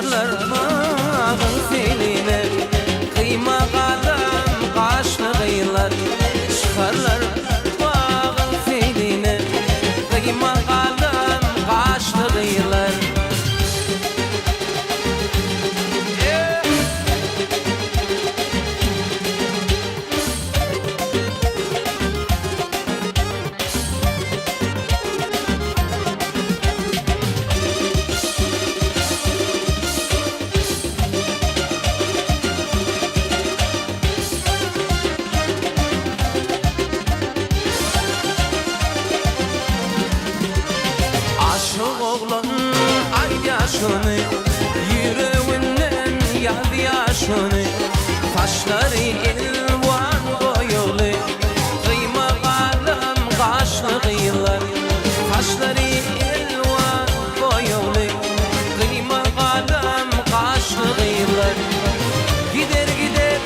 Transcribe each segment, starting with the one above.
Çıkarlar mağın filine, kıyma kalem kaşlı kıyılar. Çıkarlar mağın filine, kıyma kalem kaşlı kıyılar. Aşık oğlan ay yaşını, yüreğinden yaz yaşını. Taşları elvan boyalı, kıyma kalem kaşlı kıyılar. Taşları elvan boyalı, kıyma kalem kaşlı kıyılar. Gider gider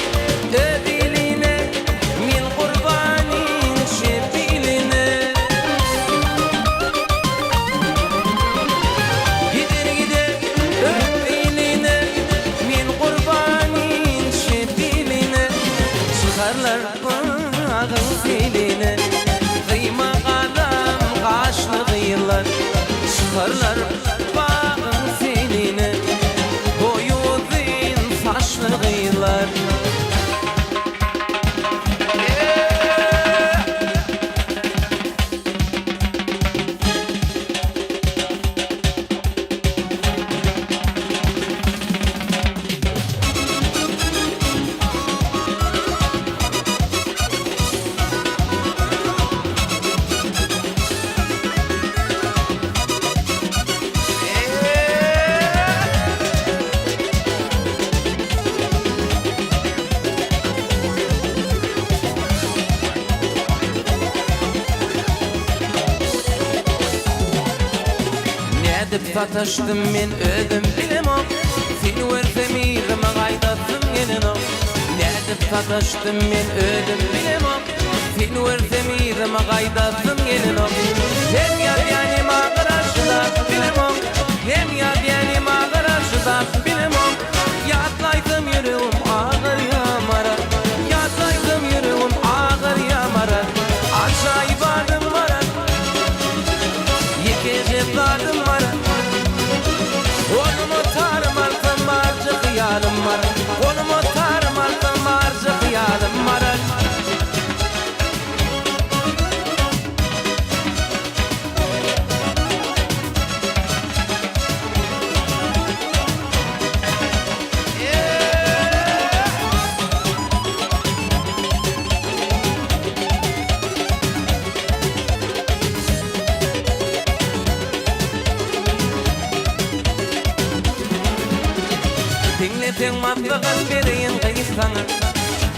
ödiline, min kurbanin şefiline. Gider gider ödiline, min kurbanin şefiline. Çıkarlar bağın filine, kıyma kalem kaşlı kıyılar. Çıkarlar bağın filine, boyu uzun saçlı kıyılar. Nedip sataştım men ödüm bilemem, seni versem irime gaydatsın gelin o. Nedip sataştım men ödüm bilemem, seni versem irime gaydatsın gelin o. Hem yar yani mağaraşıda bilemem, hem yar yani mağaraşıda bilemem. Yatlaydım yüreğim ağır yamara, yatlaydım yüreğim ağır yamara. Aşağı vardım mara, yekecep vardım mara. Onumu tarım alsam harcı kıyalım var. Onumu tarım alsam harcı kıyalım var. Dinletin matlığın vereyim kıyısana,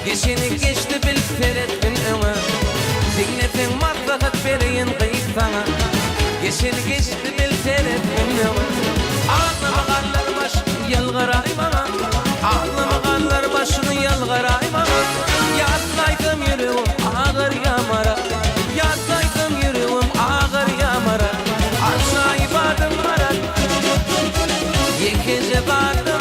geçeni geçti bil seyrettin ömü. Dinletin matlığın vereyim kıyısana, geçeni geçti bil seyrettin ömü. Ağlama kallar başını yalgaray bana, ağlama kallar başını yalgaray bana. Yatlaydım yüreğim ağır yamara, yatlaydım yüreğim ağır yamara. Aşağı vardım mara, yekece vardım.